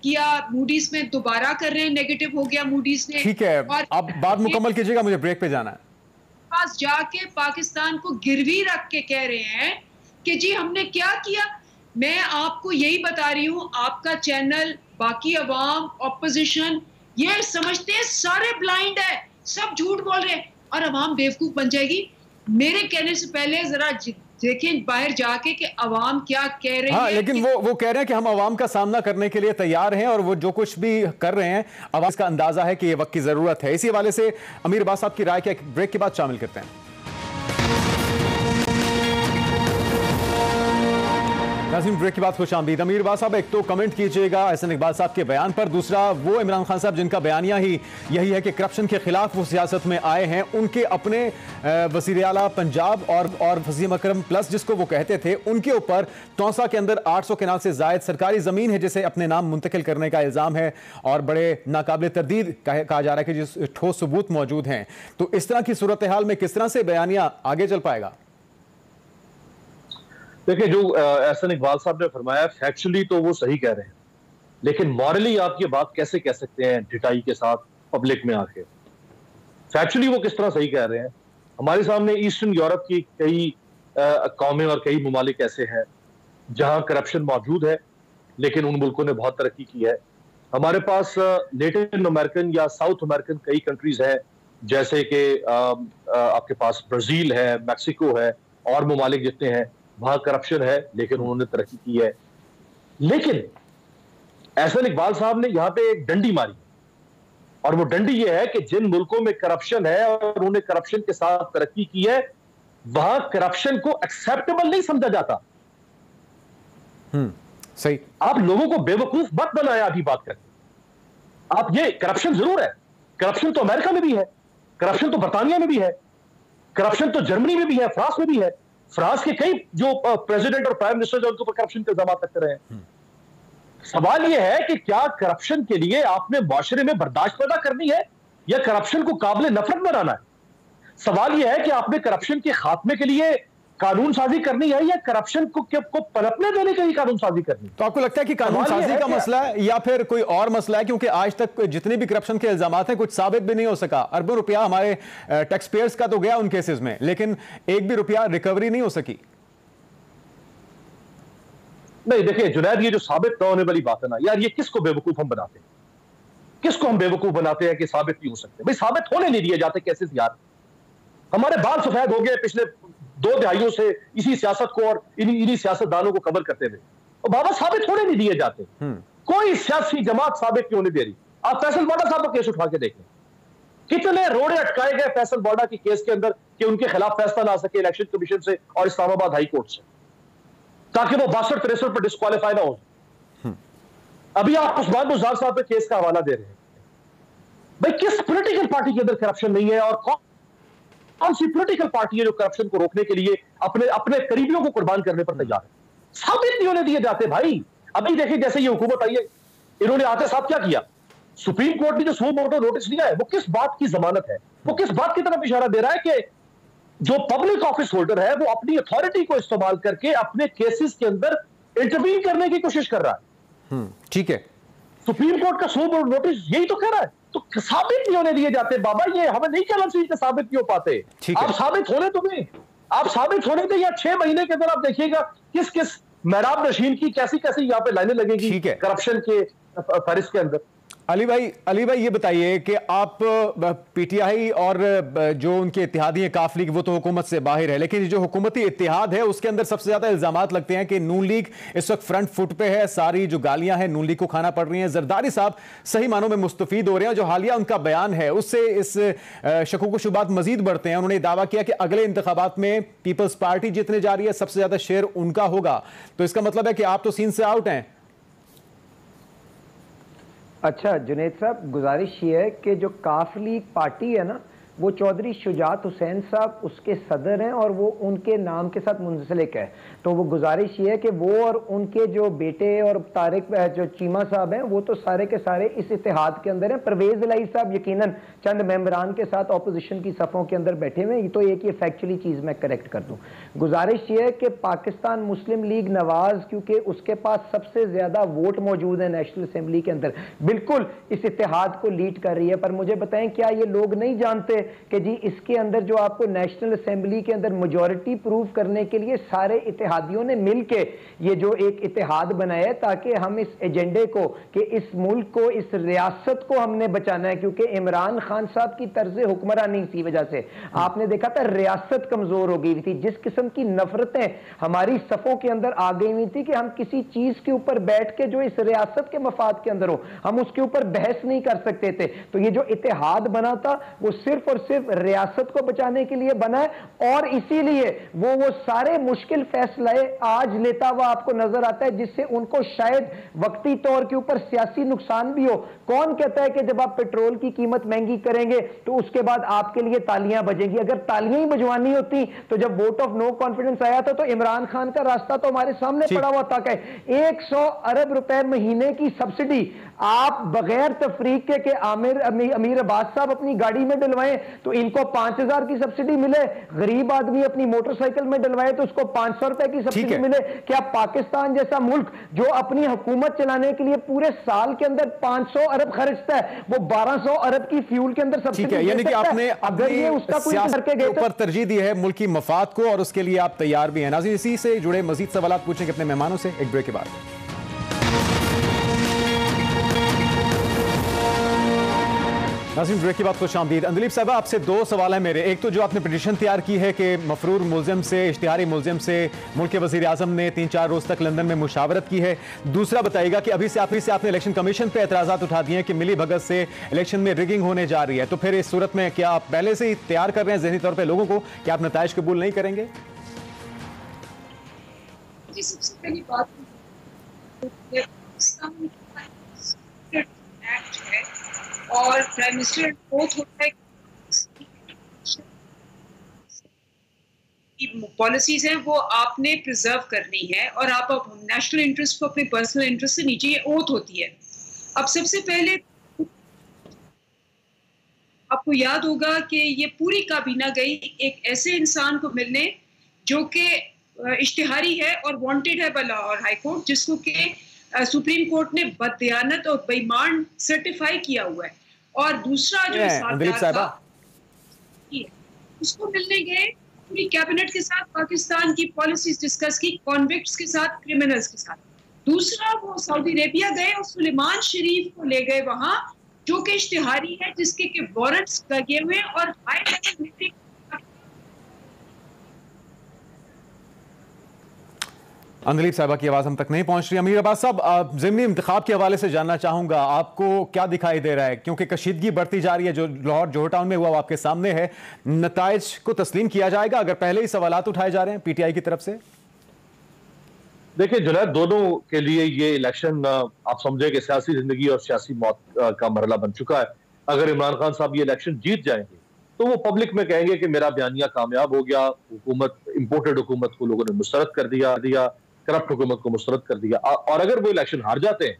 किया, मूडीज में दोबारा कर रहे हैं, नेगेटिव हो गया मूडीज ने। ठीक है, और आप बात मुकम्मल कीजिएगा, मुझे ब्रेक पे जाना है। पास जाके पाकिस्तान को गिरवी रख के कह रहे हैं कि जी हमने क्या किया। मैं आपको यही बता रही हूं, आपका चैनल, बाकी अवाम, ऑपोजिशन ये समझते हैं सारे ब्लाइंड है, सब झूठ बोल रहे हैं और अवाम बेवकूफ बन जाएगी। मेरे कहने से पहले जरा देखें बाहर जाके कि अवाम क्या कह रही है। लेकिन वो कह रहे हैं कि हम अवाम का सामना करने के लिए तैयार हैं और वो जो कुछ भी कर रहे हैं अवाम का अंदाजा है कि ये वक्त की जरूरत है। इसी हवाले से अमीर अब्बास साहब की राय क्या ब्रेक के बाद शामिल करते हैं। नाज़रीन, ब्रेक के बाद खुश आमदीद। अमीर अब्बास साहब, एक तो कमेंट कीजिएगा एहसन इकबाल साहब के बयान पर, दूसरा वो इमरान खान साहब जिनका बयानिया ही यही है कि करप्शन के खिलाफ वो सियासत में आए हैं, उनके अपने वज़ीर आला पंजाब और वसीम अकरम प्लस जिसको वो कहते थे, उनके ऊपर तौसा के अंदर 800 कनाल से जायद सरकारी ज़मीन है जिसे अपने नाम मुंतकिल करने का इल्ज़ाम है और बड़े नाकाबिल तरदीद कहा जा रहा है कि जिस ठोस सबूत मौजूद हैं। तो इस तरह की सूरत हाल में किस तरह से बयानिया आगे चल पाएगा? देखिए, जो एहसन इकबाल साहब ने फरमाया फैक्चुअली तो वो सही कह रहे हैं, लेकिन मॉरली आप ये बात कैसे कह सकते हैं ढिठाई के साथ पब्लिक में आके? फैक्चुअली वो किस तरह सही कह रहे हैं? हमारे सामने ईस्टर्न यूरोप की कई कौमें और कई ममालिक ऐसे हैं जहां करप्शन मौजूद है, लेकिन उन मुल्कों ने बहुत तरक्की की है। हमारे पास लेटिन अमेरिकन या साउथ अमेरिकन कई कंट्रीज हैं, जैसे कि आपके पास ब्राजील है, मैक्सिको है और ममालिक जितने हैं, वहां करप्शन है लेकिन उन्होंने तरक्की की है। लेकिन एहसन इकबाल साहब ने यहां पे एक डंडी मारी और वो डंडी ये है कि जिन मुल्कों में करप्शन है और उन्होंने करप्शन के साथ तरक्की की है, वहां करप्शन को एक्सेप्टेबल नहीं समझा जाता। सही। आप लोगों को बेवकूफ मत बनाया अभी बात करके। आप ये करप्शन जरूर है, करप्शन तो अमेरिका में भी है, करप्शन तो बर्तानिया में भी है, करप्शन तो जर्मनी में भी है, फ्रांस में भी है। फ्रांस के कई जो प्रेसिडेंट और प्राइम मिनिस्टर उनके ऊपर करप्शन के इल्जाम लगते रहे हैं। सवाल यह है कि क्या करप्शन के लिए आपने माशरे में बर्दाश्त पैदा करनी है या करप्शन को काबिल नफरत बनाना है? सवाल यह है कि आपने करप्शन के खात्मे के लिए कानून साजी करनी है या करप्शन को पनपने देने के लिए कानून साजी करनी है? तो आपको लगता है कि कानून साजी का मसला है या फिर कोई और मसला है? क्योंकि आज तक जितने भी करप्शन के इल्जाम हैं कुछ साबित भी नहीं हो सका। अरबों रुपया हमारे टैक्स पेयर्स का तो गया उन केसेस में, लेकिन एक भी रुपया रिकवरी नहीं हो सकी। नहीं, देखिए जुनैद, ये जो साबित न होने वाली बात है ना यार, ये किसको बेवकूफ हम बनाते हैं? किसको हम बेवकूफ बनाते हैं कि साबित नहीं हो सकते? भाई साबित होने नहीं दिए जाते केसेस यार। हमारे बाल सफेद हो गए पिछले 2 दहाइयों से इसी सियासत को और इन्हीं सियासतदानों को कवर करते हुए, और बाबा साबित होने नहीं दिए जाते। कोई सियासी जमात साबित क्यों नहीं दे रही? आप फैसल वाडा साहब का केस उठा के देखें, कितने रोड़े अटकाए गए फैसल वाडा के केस के अंदर कि उनके खिलाफ फैसला ना सके इलेक्शन कमीशन से और इस्लामाबाद हाई कोर्ट से, ताकि वो 62-63 पर डिस्क्वालीफाई ना हो। अभी आप उस्मान बुज़दार साहब के केस का हवाला दे रहे हैं। भाई किस पॉलिटिकल पार्टी के अंदर करप्शन नहीं है और कौन सी पॉलिटिकल पार्टी है जो करप्शन को रोकने के लिए अपने करीबियों को कुर्बान करने पर तैयार है? साबित नहीं होने दिए जाते भाई। अभी देखिए, जैसे ये हुकूमत आई है, इन्होंने आते साथ क्या किया? सुप्रीम कोर्ट ने जो सो मोटो नोटिस दिया है, वो किस बात की जमानत है? वो किस बात की तरफ इशारा दे रहा है कि जो पब्लिक ऑफिस होल्डर है वो अपनी अथॉरिटी को इस्तेमाल करके अपने केसेस के अंदर इंटरवीन करने की कोशिश कर रहा है। ठीक है, सुप्रीम कोर्ट का सो मोटो नोटिस यही तो कह रहा है। तो साबित नहीं होने दिए जाते बाबा, ये हमें नहीं कहना चाहिए कि साबित नहीं हो पाते। आप साबित होने तो नहीं, आप साबित होने दें, या 6 महीने के अंदर आप देखिएगा किस किस महराब नशीन की कैसी कैसी यहाँ पे लाइनें लगेगी करप्शन के फहरिस्त के अंदर। अली भाई ये बताइए कि आप पीटीआई और जो उनके इत्तेहादी हैं काफ लीग, वो तो हुकूमत से बाहर है, लेकिन जो हुकूमती इत्तेहाद है उसके अंदर सबसे ज्यादा इल्जामात लगते हैं कि नून लीग इस वक्त फ्रंट फुट पे है। सारी जो गालियां हैं नून लीग को खाना पड़ रही हैं। जरदारी साहब सही मानों में मुस्तफीद हो रहे हैं। जो हालिया उनका बयान है उससे इस शकूक व शुबात मजीद बढ़ते हैं। उन्होंने दावा किया कि अगले इंतखाबात में पीपल्स पार्टी जीतने जा रही है, सबसे ज्यादा शेयर उनका होगा। तो इसका मतलब है कि आप तो सीन से आउट हैं। अच्छा जुनैद साहब, गुजारिश ये है कि जो काफ लीग पार्टी है ना, वो चौधरी शुजात हुसैन साहब उसके सदर हैं और वो उनके नाम के साथ मुंसलिक है। तो वो गुजारिश ये है कि वो और उनके जो बेटे और तारिक जो चीमा साहब हैं वो तो सारे के सारे इस इत्तेहाद के अंदर हैं। परवेज इलाही साहब यकीनन चंद मेंबरान के साथ ऑपोजिशन की सफ़ों के अंदर बैठे हुए हैं। तो एक ये फैक्चुअली चीज़ मैं करेक्ट कर दूँ। गुजारिश ये है कि पाकिस्तान मुस्लिम लीग नवाज, क्योंकि उसके पास सबसे ज़्यादा वोट मौजूद है नेशनल असेंबली के अंदर, बिल्कुल इस इत्तेहाद को लीड कर रही है। पर मुझे बताएं, क्या ये लोग नहीं जानते कि जी इसके अंदर जो आपको नेशनल असेंबली के अंदर मेजॉरिटी प्रूव करने के लिए सारे इत्तेहादियों ने मिलके ये जो एक इत्तेहाद बनाया है ताकि हम इस एजेंडे को कि इस मुल्क को, इस रियासत को हमने बचाना है। क्योंकि इमरान खान साहब की तर्ज हुक्मरानी की वजह से आपने देखा था रियासत कमजोर हो गई थी। जिस किस्म की नफरतें हमारी सफ़ों के अंदर आ गई हुई थी कि हम किसी चीज के ऊपर बैठ के जो इस रियासत के मफाद के अंदर हो हम उसके ऊपर बहस नहीं कर सकते थे। तो ये जो इत्तेहाद बना था वो सिर्फ और सिर्फ रियासत को बचाने के लिए बना है और इसीलिए वो सारे मुश्किल फैसले आज लेता हुआ आपको नजर आता है, जिससे उनको शायद वक्ती तौर के ऊपर सियासी नुकसान भी हो। कौन कहता है कि जब आप पेट्रोल की कीमत महंगी करेंगे तो उसके बाद आपके लिए तालियां बजेंगी? अगर तालियां ही बजवानी होती तो जब वोट ऑफ नो कॉन्फिडेंस आया था तो इमरान खान का रास्ता तो हमारे सामने पड़ा हुआ था कि 100 अरब रुपए महीने की सब्सिडी आप बगैर तफरीक के अमीर अब्बास साहब अपनी गाड़ी में डलवाएं तो इनको 5000 की सब्सिडी मिले, गरीब आदमी अपनी मोटरसाइकिल में डलवाए तो उसको 500 रुपए की सब्सिडी मिले। क्या पाकिस्तान जैसा मुल्क जो अपनी हुकूमत चलाने के लिए पूरे साल के अंदर 500 अरब खर्चता है वो 1200 अरब की फ्यूल के अंदर सब्सिडी दे यानी कि सकता आपने है? अगर ये उसका कोई करके गए ऊपर तरजीह दी है मुल्क की मफाद को और उसके लिए आप तैयार भी हैं। नाज़रीन, इसी से जुड़े मजीद सवाल पूछेंगे अपने मेहमानों से एक ब्रेक के बाद। नाज़रीन, ब्रेक की बात खुश आमदीद। अंदलीप साहब, आपसे दो सवाल हैं मेरे। एक तो जो आपने पिटीशन तैयार की है कि मफरूर मुलजिम से, इश्तिहारी मुलजिम से मुल्क के वज़ीर आज़म ने 3-4 रोज़ तक लंदन में मुशावरत की है। दूसरा बताइएगा कि अभी से आपने इलेक्शन कमीशन पर एतराज़ात उठा दिए हैं कि मिली भगत से इलेक्शन में रिगिंग होने जा रही है। तो फिर इस सूरत में क्या आप पहले से ही तैयार कर रहे हैं ज़हनी तौर पर लोगों को कि आप नताइज कबूल नहीं करेंगे? जी, सबसे पहली बात है और प्राइम मिनिस्टर ओथ होता है कि पॉलिसीज हैं वो आपने प्रिजर्व करनी है और आप नेशनल इंटरेस्ट को अपने पर्सनल इंटरेस्ट से नीचे, ये ओथ होती है। अब सबसे पहले आपको याद होगा कि ये पूरी काबीना गई एक ऐसे इंसान को मिलने जो कि इश्तिहारी है और वांटेड है लाहौर हाई कोर्ट, जिसको कि सुप्रीम कोर्ट ने बददियानत और बेईमान सर्टिफाई किया हुआ है। और दूसरा जो साहब था उसको मिलने गए, पूरी कैबिनेट के साथ पाकिस्तान की पॉलिसीज डिस्कस की, कॉन्विक्ट्स के साथ, क्रिमिनल्स के साथ। दूसरा वो सऊदी अरेबिया गए और सुलेमान शरीफ को ले गए वहां, जो कि इश्तिहारी है, जिसके के वारंट्स लगे हुए और हाई लेवल मीटिंग। अंदलीप साहबा की आवाज़ हम तक नहीं पहुंच रही। अमीर अब्बास साहब, ज़िमनी इंतखाब के हवाले से जानना चाहूँगा, आपको क्या दिखाई दे रहा है? क्योंकि कशीदगी बढ़ती जा रही है, जो लाहौर जोहर टाउन में हुआ वो आपके सामने है। नताइज को तस्लीम किया जाएगा अगर पहले ही सवालात उठाए जा रहे हैं पीटीआई की तरफ से? देखिए जुनैद, दोनों के लिए ये इलेक्शन आप समझे कि सियासी जिंदगी और सियासी मौत का मरहला बन चुका है। अगर इमरान खान साहब ये इलेक्शन जीत जाएंगे तो वो पब्लिक में कहेंगे कि मेरा बयानिया कामयाब हो गया, हुकूमत, इंपोर्टेड हुकूमत को लोगों ने मुस्तरद कर दिया, करप्ट हुकूमत को मुस्तरद कर दिया। और अगर वो इलेक्शन हार जाते हैं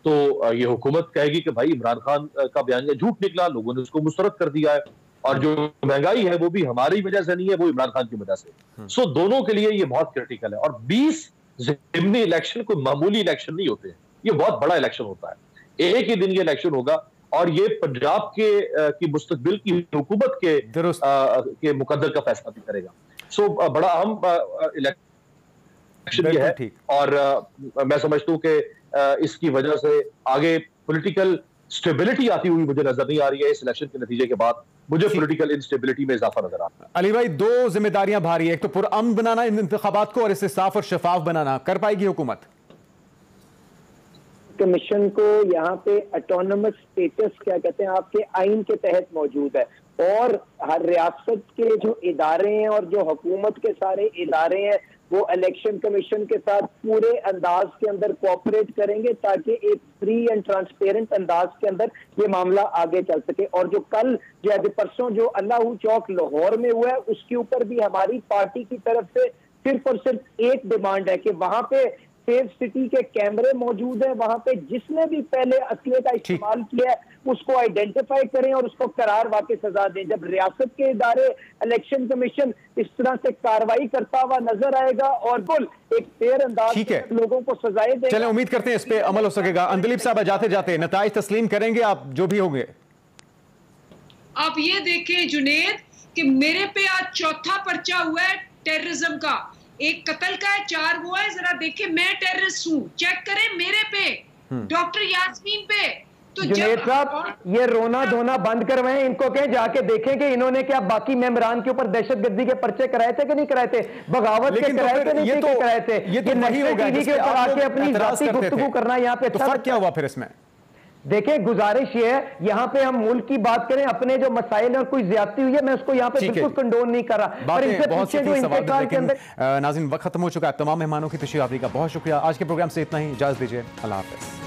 तो ये हुकूमत कहेगी कि भाई इमरान खान का बयानिया झूठ निकला, लोगों ने उसको मुस्तरद कर दिया है और जो महंगाई है वो भी हमारी वजह से नहीं है, वो इमरान खान की वजह से। सो दोनों के लिए ये बहुत क्रिटिकल है। और 20 ज़िमनी इलेक्शन कोई मामूली इलेक्शन नहीं होते हैं, ये बहुत बड़ा इलेक्शन होता है। एक ही दिन ये इलेक्शन होगा और ये पंजाब की मुस्तकबिल की हुकूमत के मुकद्दर का फैसला भी करेगा। सो बड़ा अहम इलेक्शन ये है और मैं समझता हूँ कि इसकी वजह से आगे पॉलिटिकल स्टेबिलिटी आती हुई मुझे नजर नहीं आ रही है। इस इलेक्शन के नतीजे के बाद मुझे पॉलिटिकल इंस्टेबिलिटी में इजाफा नजर आ रहा है। अली भाई, दो जिम्मेदारियां भारी है, एक तो पुरअमन बनाना इन इंतखाबात को और इसे साफ और शफाफ बनाना। कर पाएगी हुकूमत? कमीशन को यहाँ पे ऑटोनमस स्टेटस क्या कहते हैं आपके आइन के तहत मौजूद है और हर रियासत के जो इदारे हैं और जो हुकूमत के सारे इदारे हैं वो इलेक्शन कमीशन के साथ पूरे अंदाज के अंदर कोऑपरेट करेंगे ताकि एक फ्री एंड ट्रांसपेरेंट अंदाज के अंदर ये मामला आगे चल सके। और जो कल जो परसों जो अल्लाहू चौक लाहौर में हुआ है, उसके ऊपर भी हमारी पार्टी की तरफ से सिर्फ और सिर्फ एक डिमांड है कि वहां पे सेफ सिटी के कैमरे मौजूद हैं, वहां पे जिसने भी पहले असले का इस्तेमाल किया है उसको आइडेंटिफाई करें और उसको करार वाकई सजा दें। जब रियासत के इदारे इलेक्शन कमीशन इस तरह से कार्रवाई करता हुआ नजर आएगा और कुल एक फेयर अंदाज में लोगों को सजाएं देगा। चलें, उम्मीद करते हैं इस पे अमल हो सकेगा। अंदलीप साहब, जाते जाते नताइज तस्लीम करेंगे आप जो भी होंगे? आप ये देखें जुनेद कि मेरे पे आज चौथा पर्चा हुआ है टेररिज्म का, एक कत्ल का है, 4 वो है। जरा देखें, मैं टेररिस्ट हूँ, चेक करें मेरे पे, डॉक्टर यास्मीन पे। तो जुनेद साहब, ये रोना धोना बंद करवाएं, इनको कहें जाके देखें कि इन्होंने क्या बाकी मेंबरान के ऊपर दहशतगर्दी के पर्चे कराए थे कि नहीं कराए थे, बगावत के कराए थे नहीं कराए थे। ये तो वही होगा टीवी के ऊपर आके अपनी जाती गुफ्तगू करना यहाँ पे तो फर्क क्या हुआ फिर इसमें? देखिए, गुजारिश ये है, यहाँ पे हम मुल्क की बात करें, अपने जो मसाइल और कोई ज्यादती हुई है, मैं उसको यहाँ पे बिल्कुल कंडोन नहीं कर रहा। पर इनसे पीछे जो इंतकाल के अंदर नाज़रीन वक्त खत्म हो चुका है। तमाम मेहमानों की तशरीफ आवरी का बहुत शुक्रिया। आज के प्रोग्राम से इतना ही, इजाजत दीजिए, अल्लाह हाफ़िज़।